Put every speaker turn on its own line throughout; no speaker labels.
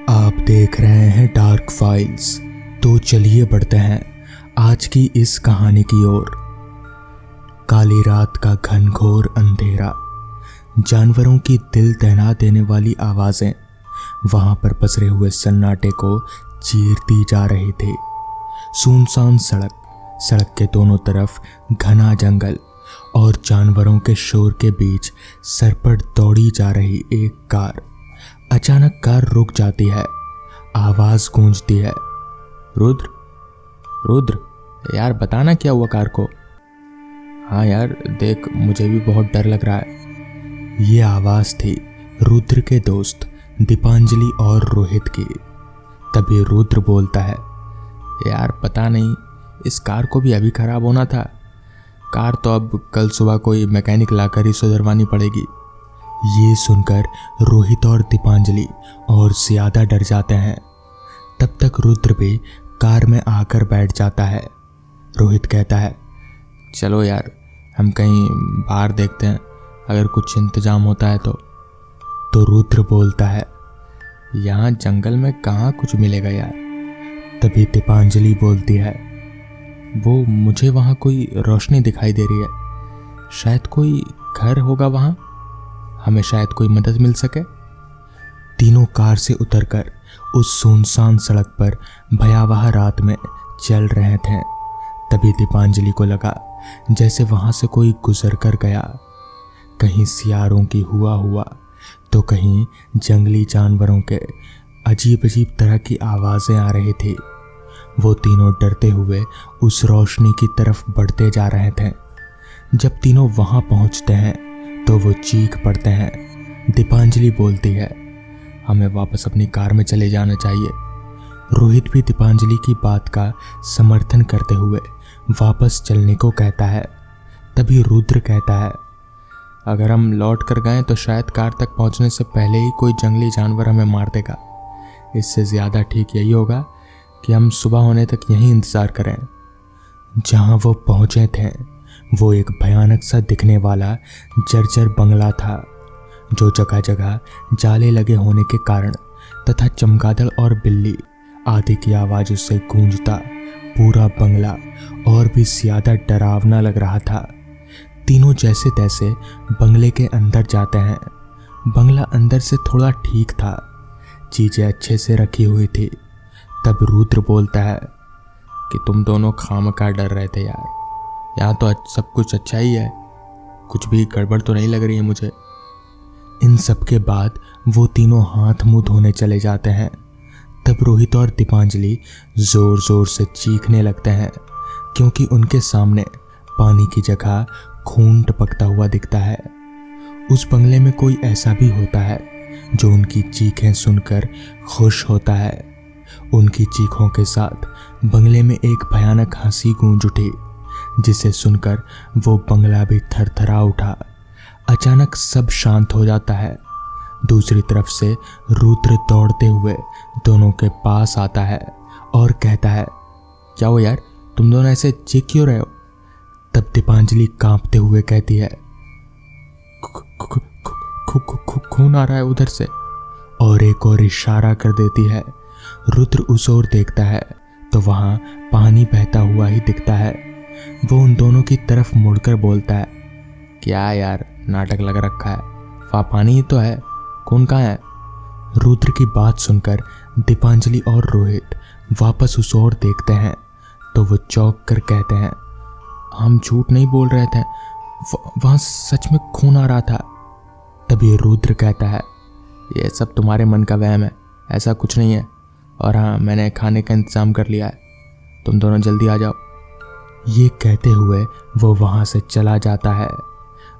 आप देख रहे हैं डार्क फाइल्स। तो चलिए बढ़ते हैं आज की इस कहानी की ओर। काली रात का घनघोर अंधेरा, जानवरों की दिल दहला देने वाली आवाजें वहां पर पसरे हुए सन्नाटे को चीरती जा रही थी। सुनसान सड़क के दोनों तरफ घना जंगल और जानवरों के शोर के बीच सरपट दौड़ी जा रही एक कार। अचानक कार रुक जाती है, आवाज गूंजती है, रुद्र यार बताना क्या हुआ कार को। हाँ यार देख, मुझे भी बहुत डर लग रहा है। ये आवाज थी रुद्र के दोस्त दीपांजलि और रोहित की। तभी रुद्र बोलता है, यार पता नहीं, इस कार को भी अभी खराब होना था। कार तो अब कल सुबह कोई मैकेनिक लाकर ही सुधरवानी पड़ेगी। ये सुनकर रोहित और दीपांजलि और ज्यादा डर जाते हैं। तब तक रुद्र भी कार में आकर बैठ जाता है। रोहित कहता है, चलो यार हम कहीं बाहर देखते हैं, अगर कुछ इंतजाम होता है तो रुद्र बोलता है, यहाँ जंगल में कहाँ कुछ मिलेगा यार। तभी दीपांजलि बोलती है, वो मुझे वहाँ कोई रोशनी दिखाई दे रही है, शायद कोई घर होगा वहाँ, हमें शायद कोई मदद मिल सके। तीनों कार से उतरकर उस सुनसान सड़क पर भयावह रात में चल रहे थे। तभी दीपांजलि को लगा जैसे वहां से कोई गुजर कर गया। कहीं सियारों की हुआ तो कहीं जंगली जानवरों के अजीब अजीब तरह की आवाजें आ रही थी। वो तीनों डरते हुए उस रोशनी की तरफ बढ़ते जा रहे थे। जब तीनों वहां पहुंचते हैं तो वो चीख पड़ते हैं। दीपांजलि बोलती है, हमें वापस अपनी कार में चले जाना चाहिए। रोहित भी दीपांजलि की बात का समर्थन करते हुए वापस चलने को कहता है। तभी रुद्र कहता है, अगर हम लौट कर गए तो शायद कार तक पहुंचने से पहले ही कोई जंगली जानवर हमें मार देगा। इससे ज़्यादा ठीक यही होगा कि हम सुबह होने तक यहीं इंतज़ार करें। जहां वो पहुंचे थे वो एक भयानक सा दिखने वाला जर्जर बंगला था, जो जगह जगह जाले लगे होने के कारण तथा चमगादड़ और बिल्ली आदि की आवाज़ों से गूंजता पूरा बंगला और भी ज़्यादा डरावना लग रहा था। तीनों जैसे तैसे बंगले के अंदर जाते हैं। बंगला अंदर से थोड़ा ठीक था, चीज़ें अच्छे से रखी हुई थी। तब रुद्र बोलता है कि तुम दोनों खामखा डर रहे थे यार, यहाँ तो सब कुछ अच्छा ही है, कुछ भी गड़बड़ तो नहीं लग रही है मुझे। इन सब के बाद वो तीनों हाथ मुंह धोने चले जाते हैं। तब रोहित और दीपांजलि जोर जोर से चीखने लगते हैं, क्योंकि उनके सामने पानी की जगह खून टपकता हुआ दिखता है। उस बंगले में कोई ऐसा भी होता है जो उनकी चीखें सुनकर खुश होता है। उनकी चीखों के साथ बंगले में एक भयानक हंसी गूंज उठी, जिसे सुनकर वो बंगला भी थरथरा उठा। अचानक सब शांत हो जाता है। दूसरी तरफ से रुद्र दौड़ते हुए दोनों के पास आता है और कहता है, क्या हो यार, तुम दोनों ऐसे चीख क्यों रहे हो। तब दीपांजलि कांपते हुए कहती है, खून आ रहा है उधर से, और एक और इशारा कर देती है। रुद्र उस ओर देखता है तो वहां पानी बहता हुआ ही दिखता है। वो उन दोनों की तरफ मुड़कर बोलता है, क्या यार नाटक लग रखा है, वहाँ पानी ही तो है, कौन कहाँ है। रुद्र की बात सुनकर दीपांजलि और रोहित वापस उस ओर देखते हैं तो वो चौंक कर कहते हैं, हम झूठ नहीं बोल रहे थे, वहाँ सच में खून आ रहा था। तभी रुद्र कहता है, ये सब तुम्हारे मन का वहम है, ऐसा कुछ नहीं है, और हाँ मैंने खाने का इंतज़ाम कर लिया है, तुम दोनों जल्दी आ जाओ। ये कहते हुए वो वहाँ से चला जाता है।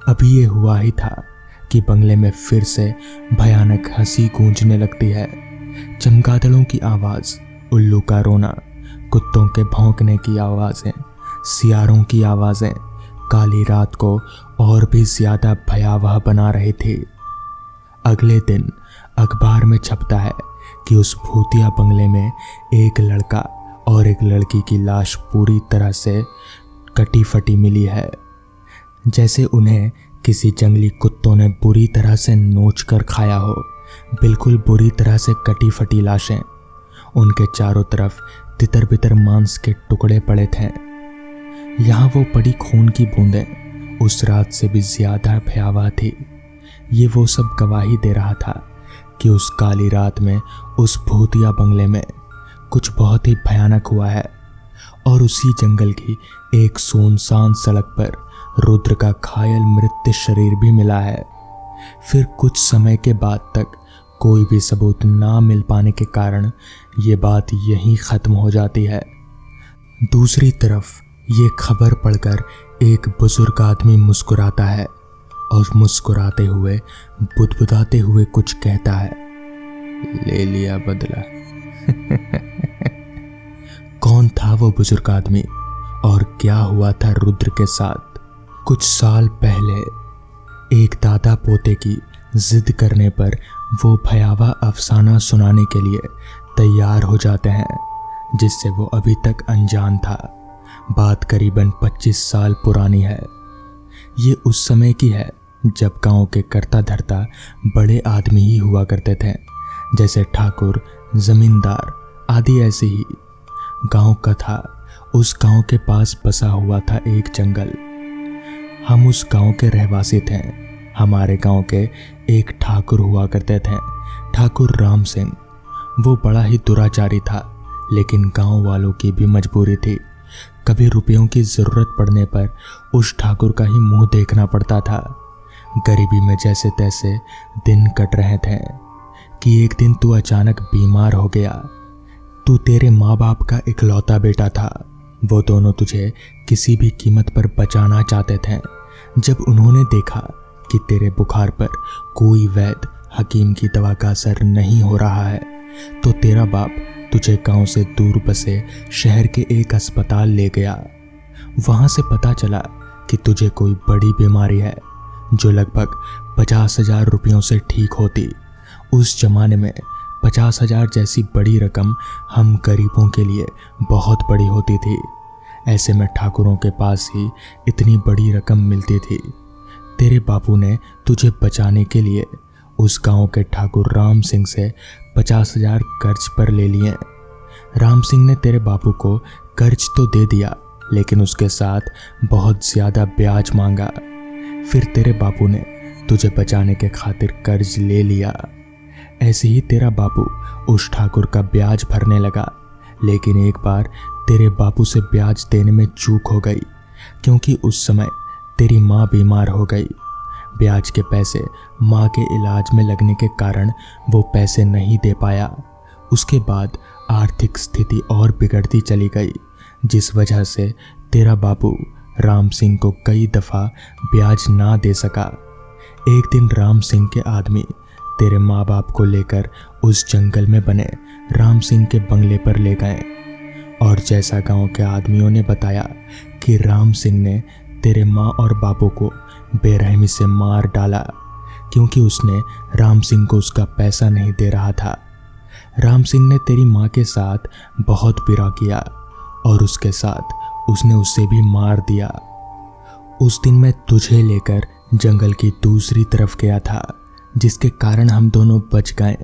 अभी ये हुआ ही था कि बंगले में फिर से भयानक हंसी गूंजने लगती है। चमगादड़ों की आवाज़, उल्लू का रोना, कुत्तों के भौंकने की आवाज़ें, सियारों की आवाज़ें काली रात को और भी ज़्यादा भयावह बना रही थी। अगले दिन अखबार में छपता है कि उस भूतिया बंगले में एक लड़का और एक लड़की की लाश पूरी तरह से कटी फटी मिली है, जैसे उन्हें किसी जंगली कुत्तों ने बुरी तरह से नोच कर खाया हो। बिल्कुल बुरी तरह से कटी फटी लाशें। उनके चारों तरफ तितर बितर मांस के टुकड़े पड़े थे। यहाँ वो पड़ी खून की बूंदें उस रात से भी ज्यादा भयावह थी। ये वो सब गवाही दे रहा था कि उस काली रात में उस भूतिया बंगले में कुछ बहुत ही भयानक हुआ है। और उसी जंगल की एक सुनसान सड़क पर रुद्र का घायल मृत शरीर भी मिला है। फिर कुछ समय के बाद तक कोई भी सबूत ना मिल पाने के कारण ये बात यहीं खत्म हो जाती है। दूसरी तरफ ये खबर पढ़कर एक बुजुर्ग आदमी मुस्कुराता है और मुस्कुराते हुए बुदबुदाते हुए कुछ कहता है, ले लिया बदला। कौन था वो बुजुर्ग आदमी और क्या हुआ था रुद्र के साथ? कुछ साल पहले एक दादा पोते की जिद करने पर वो भयावह अफसाना सुनाने के लिए तैयार हो जाते हैं, जिससे वो अभी तक अनजान था। बात करीबन 25 साल पुरानी है। ये उस समय की है जब गांव के करता धरता बड़े आदमी ही हुआ करते थे, जैसे ठाकुर, जमींदार आदि। ऐसे ही गांव का था। उस गांव के पास बसा हुआ था एक जंगल। हम उस गांव के रहवासी थे। हमारे गांव के एक ठाकुर हुआ करते थे, ठाकुर राम सिंह। वो बड़ा ही दुराचारी था, लेकिन गांव वालों की भी मजबूरी थी। कभी रुपयों की जरूरत पड़ने पर उस ठाकुर का ही मुंह देखना पड़ता था। गरीबी में जैसे तैसे दिन कट रहे थे कि एक दिन तू अचानक बीमार हो गया। तू तेरे माँ बाप का इकलौता बेटा था। वो दोनों तुझे किसी भी कीमत पर बचाना चाहते थे। जब उन्होंने देखा कि तेरे बुखार पर कोई वैद्य हकीम की दवा का असर नहीं हो रहा है, तो तेरा बाप तुझे गांव से दूर बसे शहर के एक अस्पताल ले गया। वहां से पता चला कि तुझे कोई बड़ी बीमारी है जो लगभग 50,000 रुपयों से ठीक होती। उस जमाने में 50,000 जैसी बड़ी रकम हम गरीबों के लिए बहुत बड़ी होती थी। ऐसे में ठाकुरों के पास ही इतनी बड़ी रकम मिलती थी। तेरे बापू ने तुझे बचाने के लिए उस गांव के ठाकुर राम सिंह से 50,000 कर्ज पर ले लिए। राम सिंह ने तेरे बापू को कर्ज तो दे दिया, लेकिन उसके साथ बहुत ज्यादा ब्याज मांगा। फिर तेरे बापू ने तुझे बचाने के खातिर कर्ज ले लिया। ऐसे ही तेरा बापू उस ठाकुर का ब्याज भरने लगा, लेकिन एक बार तेरे बापू से ब्याज देने में चूक हो गई, क्योंकि उस समय तेरी माँ बीमार हो गई। ब्याज के पैसे माँ के इलाज में लगने के कारण वो पैसे नहीं दे पाया। उसके बाद आर्थिक स्थिति और बिगड़ती चली गई, जिस वजह से तेरा बापू राम सिंह को कई दफ़ा ब्याज ना दे सका। एक दिन राम सिंह के आदमी तेरे माँ बाप को लेकर उस जंगल में बने राम सिंह के बंगले पर ले गए, और जैसा गांव के आदमियों ने बताया कि राम सिंह ने तेरे माँ और बापू को बेरहमी से मार डाला, क्योंकि उसने राम सिंह को उसका पैसा नहीं दे रहा था। राम सिंह ने तेरी माँ के साथ बहुत बुरा किया और उसके साथ उसने उसे भी मार दिया। उस दिन मैं तुझे लेकर जंगल की दूसरी तरफ गया था, जिसके कारण हम दोनों बच गए।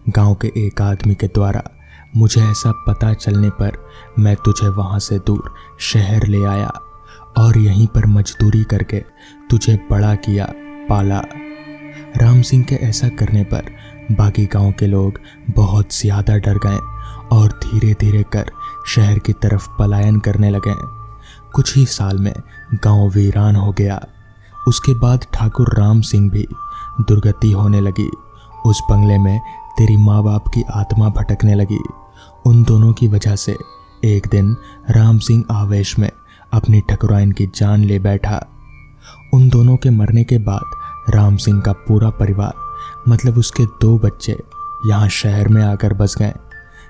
गांव के एक आदमी के द्वारा मुझे ऐसा पता चलने पर मैं तुझे वहां से दूर शहर ले आया और यहीं पर मजदूरी करके तुझे बड़ा किया, पाला। राम सिंह के ऐसा करने पर बाकी गांव के लोग बहुत ज्यादा डर गए और धीरे धीरे कर शहर की तरफ पलायन करने लगे। कुछ ही साल में गांव वीरान हो गया। उसके बाद ठाकुर राम सिंह भी दुर्गति होने लगी। उस बंगले में तेरी माँ बाप की आत्मा भटकने लगी। उन दोनों की वजह से एक दिन राम सिंह आवेश में अपनी ठकुराइन की जान ले बैठा। उन दोनों के मरने के बाद राम सिंह का पूरा परिवार, मतलब उसके 2 बच्चे, यहाँ शहर में आकर बस गए।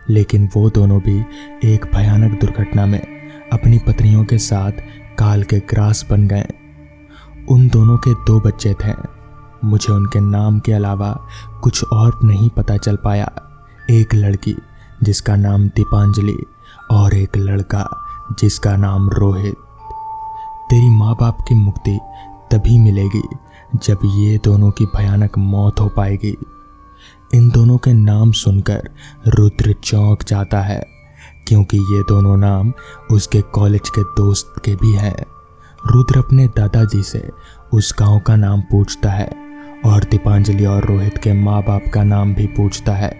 लेकिन वो दोनों भी एक भयानक दुर्घटना में अपनी पत्नियों के साथ काल के ग्रास बन गए। उन दोनों के 2 बच्चे थे। मुझे उनके नाम के अलावा कुछ और नहीं पता चल पाया। एक लड़की जिसका नाम दीपांजलि और एक लड़का जिसका नाम रोहित। तेरी माँ बाप की मुक्ति तभी मिलेगी जब ये दोनों की भयानक मौत हो पाएगी। इन दोनों के नाम सुनकर रुद्र चौंक जाता है, क्योंकि ये दोनों नाम उसके कॉलेज के दोस्त के भी हैं। रुद्र अपने दादाजी से उस गांव का नाम पूछता है और दीपांजलि और रोहित के माँ बाप का नाम भी पूछता है।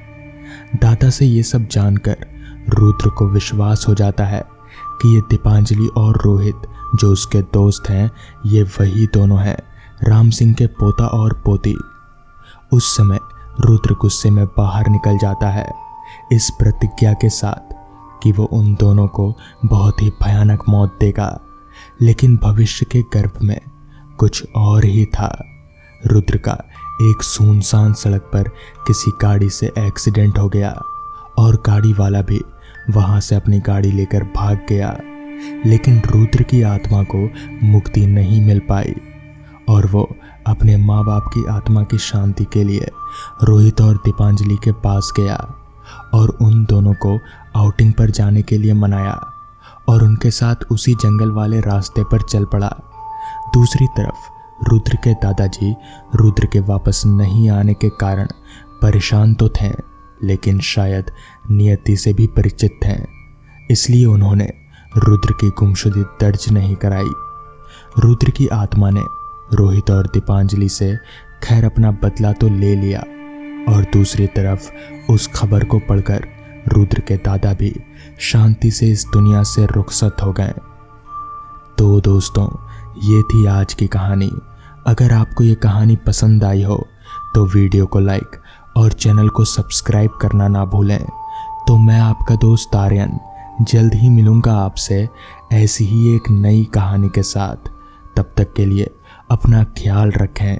दादा से ये सब जानकर रुद्र को विश्वास हो जाता है कि ये दीपांजलि और रोहित जो उसके दोस्त हैं, ये वही दोनों हैं, राम सिंह के पोता और पोती। उस समय रुद्र गुस्से में बाहर निकल जाता है, इस प्रतिज्ञा के साथ कि वो उन दोनों को बहुत ही भयानक मौत देगा। लेकिन भविष्य के गर्भ में कुछ और ही था। रुद्र का एक सुनसान सड़क पर किसी गाड़ी से एक्सीडेंट हो गया और गाड़ी वाला भी वहां से अपनी गाड़ी लेकर भाग गया। लेकिन रुद्र की आत्मा को मुक्ति नहीं मिल पाई और वो अपने माँ बाप की आत्मा की शांति के लिए रोहित और दीपांजलि के पास गया और उन दोनों को आउटिंग पर जाने के लिए मनाया और उनके साथ उसी जंगल वाले रास्ते पर चल पड़ा। दूसरी तरफ रुद्र के दादाजी रुद्र के वापस नहीं आने के कारण परेशान तो थे, लेकिन शायद नियति से भी परिचित थे, इसलिए उन्होंने रुद्र की गुमशुदगी दर्ज नहीं कराई। रुद्र की आत्मा ने रोहित और दीपांजलि से खैर अपना बदला तो ले लिया और दूसरी तरफ उस खबर को पढ़कर रुद्र के दादा भी शांति से इस दुनिया से रुखसत हो गए। तो दोस्तों, ये थी आज की कहानी। अगर आपको ये कहानी पसंद आई हो तो वीडियो को लाइक और चैनल को सब्सक्राइब करना ना भूलें। तो मैं आपका दोस्त आर्यन जल्द ही मिलूंगा आपसे ऐसी ही एक नई कहानी के साथ। तब तक के लिए अपना ख्याल रखें।